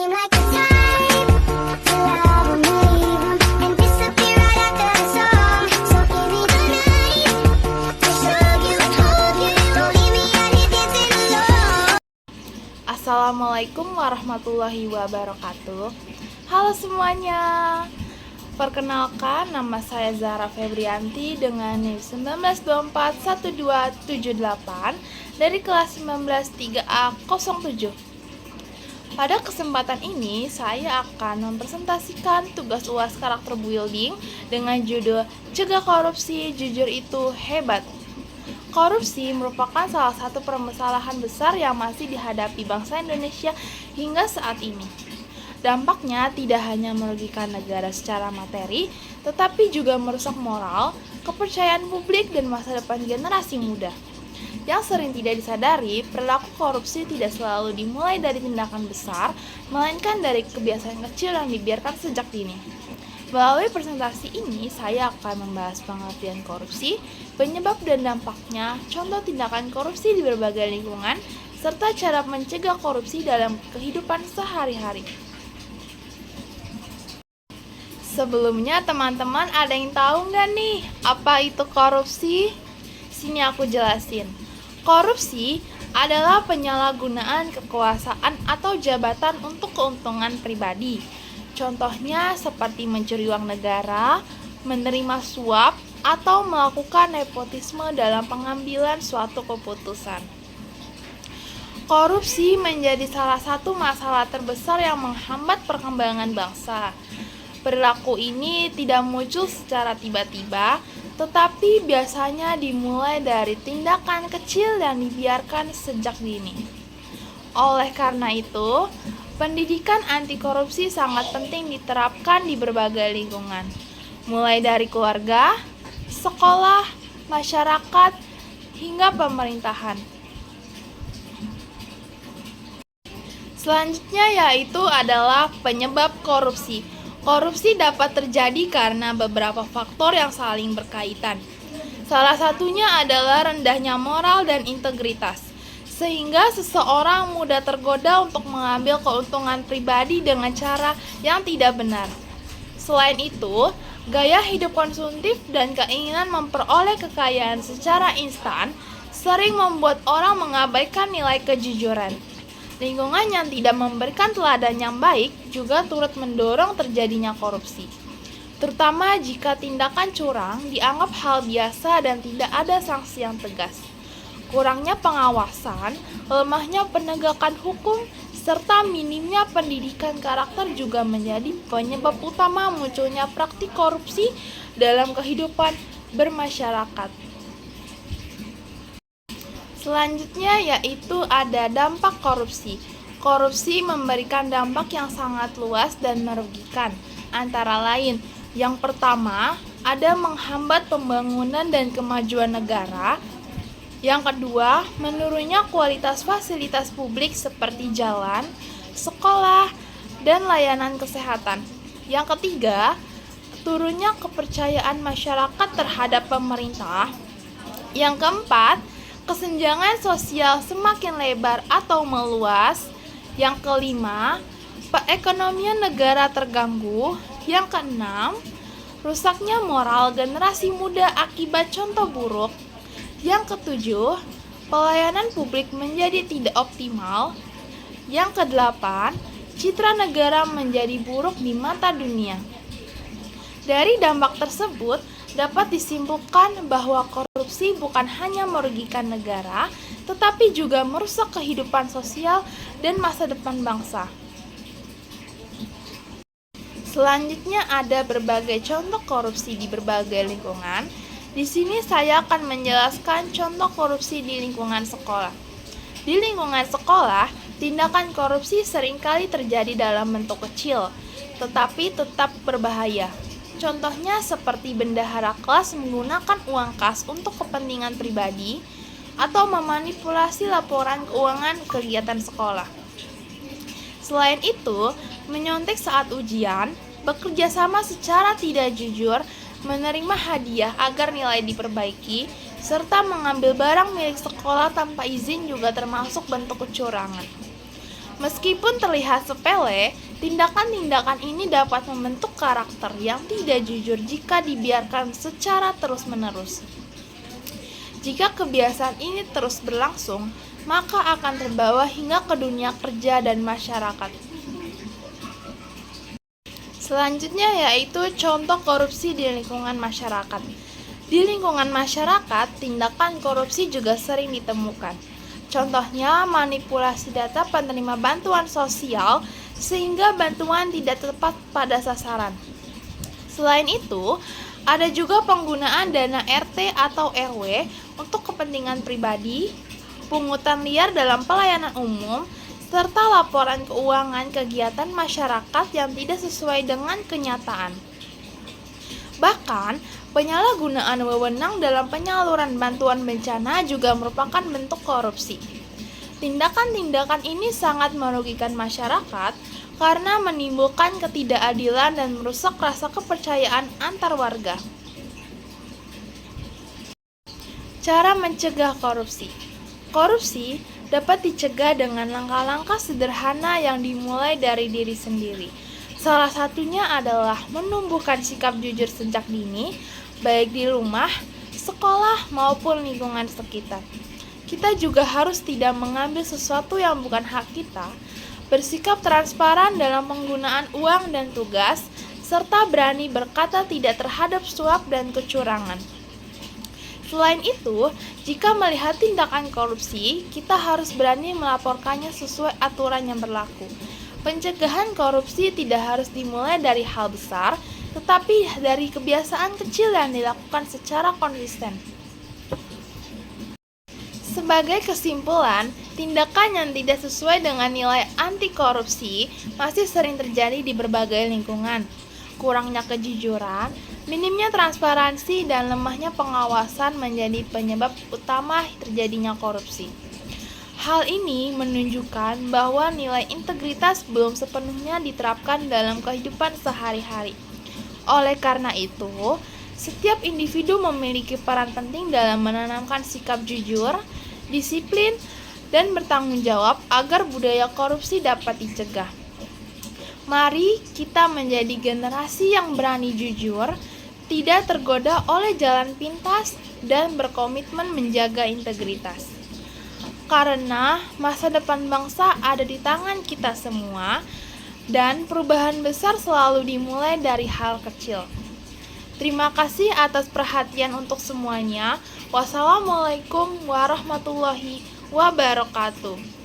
seem like the type to love 'em, leave 'em, and disappear right after the song. So give me the night to show you, hold you, don't leave me out here dancing alone. Assalamualaikum warahmatullahi wabarakatuh. Halo semuanya. Perkenalkan, nama saya Zahra Febrianti dengan NIM 19241278 dari kelas 19 3A07. Pada kesempatan ini, saya akan mempresentasikan tugas UAS karakter building dengan judul Cegah Korupsi, Jujur Itu Hebat. Korupsi merupakan salah satu permasalahan besar yang masih dihadapi bangsa Indonesia hingga saat ini. Dampaknya tidak hanya merugikan negara secara materi, tetapi juga merusak moral, kepercayaan publik, dan masa depan generasi muda. Yang sering tidak disadari, perilaku korupsi tidak selalu dimulai dari tindakan besar, melainkan dari kebiasaan kecil yang dibiarkan sejak dini. Melalui presentasi ini, saya akan membahas pengertian korupsi, penyebab dan dampaknya, contoh tindakan korupsi di berbagai lingkungan, serta cara mencegah korupsi dalam kehidupan sehari-hari. Sebelumnya, teman-teman ada yang tahu nggak nih apa itu korupsi? Sini aku jelasin. Korupsi adalah penyalahgunaan kekuasaan atau jabatan untuk keuntungan pribadi. Contohnya seperti mencuri uang negara, menerima suap, atau melakukan nepotisme dalam pengambilan suatu keputusan. Korupsi menjadi salah satu masalah terbesar yang menghambat perkembangan bangsa. Perilaku ini tidak muncul secara tiba-tiba, tetapi biasanya dimulai dari tindakan kecil yang dibiarkan sejak dini. Oleh karena itu, pendidikan anti korupsi sangat penting diterapkan di berbagai lingkungan, mulai dari keluarga, sekolah, masyarakat, hingga pemerintahan. Selanjutnya yaitu adalah penyebab korupsi. Korupsi dapat terjadi karena beberapa faktor yang saling berkaitan. Salah satunya adalah rendahnya moral dan integritas, sehingga seseorang mudah tergoda untuk mengambil keuntungan pribadi dengan cara yang tidak benar. Selain itu, gaya hidup konsumtif dan keinginan memperoleh kekayaan secara instan sering membuat orang mengabaikan nilai kejujuran. Lingkungan yang tidak memberikan teladan yang baik juga turut mendorong terjadinya korupsi, terutama jika tindakan curang dianggap hal biasa dan tidak ada sanksi yang tegas. Kurangnya pengawasan, lemahnya penegakan hukum, serta minimnya pendidikan karakter juga menjadi penyebab utama munculnya praktik korupsi dalam kehidupan bermasyarakat. Selanjutnya yaitu ada dampak korupsi. Korupsi memberikan dampak yang sangat luas dan merugikan. Antara lain, yang pertama, ada menghambat pembangunan dan kemajuan negara. Yang kedua, menurunnya kualitas fasilitas publik seperti jalan, sekolah, dan layanan kesehatan. Yang ketiga, turunnya kepercayaan masyarakat terhadap pemerintah. Yang keempat, kesenjangan sosial semakin lebar atau meluas. Yang kelima, perekonomian negara terganggu. Yang keenam, rusaknya moral generasi muda akibat contoh buruk. Yang ketujuh, pelayanan publik menjadi tidak optimal. Yang kedelapan, citra negara menjadi buruk di mata dunia. Dari dampak tersebut, dapat disimpulkan bahwa korupsi bukan hanya merugikan negara, tetapi juga merusak kehidupan sosial dan masa depan bangsa. Selanjutnya ada berbagai contoh korupsi di berbagai lingkungan. Di sini saya akan menjelaskan contoh korupsi di lingkungan sekolah. Di lingkungan sekolah, tindakan korupsi seringkali terjadi dalam bentuk kecil, tetapi tetap berbahaya. Contohnya seperti bendahara kelas menggunakan uang kas untuk kepentingan pribadi atau memanipulasi laporan keuangan kegiatan sekolah. Selain itu, menyontek saat ujian, bekerja sama secara tidak jujur, menerima hadiah agar nilai diperbaiki, serta mengambil barang milik sekolah tanpa izin juga termasuk bentuk kecurangan. Meskipun terlihat sepele, tindakan-tindakan ini dapat membentuk karakter yang tidak jujur jika dibiarkan secara terus-menerus. Jika kebiasaan ini terus berlangsung, maka akan terbawa hingga ke dunia kerja dan masyarakat. Selanjutnya yaitu contoh korupsi di lingkungan masyarakat. Di lingkungan masyarakat, tindakan korupsi juga sering ditemukan. Contohnya manipulasi data penerima bantuan sosial sehingga bantuan tidak tepat pada sasaran. Selain itu, ada juga penggunaan dana RT atau RW untuk kepentingan pribadi, pungutan liar dalam pelayanan umum, serta laporan keuangan kegiatan masyarakat yang tidak sesuai dengan kenyataan. Bahkan, penyalahgunaan wewenang dalam penyaluran bantuan bencana juga merupakan bentuk korupsi. Tindakan-tindakan ini sangat merugikan masyarakat karena menimbulkan ketidakadilan dan merusak rasa kepercayaan antar warga. Cara mencegah korupsi. Korupsi dapat dicegah dengan langkah-langkah sederhana yang dimulai dari diri sendiri. Salah satunya adalah menumbuhkan sikap jujur sejak dini, baik di rumah, sekolah, maupun lingkungan sekitar. Kita juga harus tidak mengambil sesuatu yang bukan hak kita, bersikap transparan dalam penggunaan uang dan tugas, serta berani berkata tidak terhadap suap dan kecurangan. Selain itu, jika melihat tindakan korupsi, kita harus berani melaporkannya sesuai aturan yang berlaku. Pencegahan korupsi tidak harus dimulai dari hal besar, tetapi dari kebiasaan kecil yang dilakukan secara konsisten. Sebagai kesimpulan, tindakan yang tidak sesuai dengan nilai anti korupsi masih sering terjadi di berbagai lingkungan. Kurangnya kejujuran, minimnya transparansi, dan lemahnya pengawasan menjadi penyebab utama terjadinya korupsi. Hal ini menunjukkan bahwa nilai integritas belum sepenuhnya diterapkan dalam kehidupan sehari-hari. Oleh karena itu, setiap individu memiliki peran penting dalam menanamkan sikap jujur, disiplin, dan bertanggung jawab agar budaya korupsi dapat dicegah. Mari kita menjadi generasi yang berani jujur, tidak tergoda oleh jalan pintas, dan berkomitmen menjaga integritas. Karena masa depan bangsa ada di tangan kita semua, dan perubahan besar selalu dimulai dari hal kecil. Terima kasih atas perhatian untuk semuanya. Wassalamualaikum warahmatullahi wabarakatuh.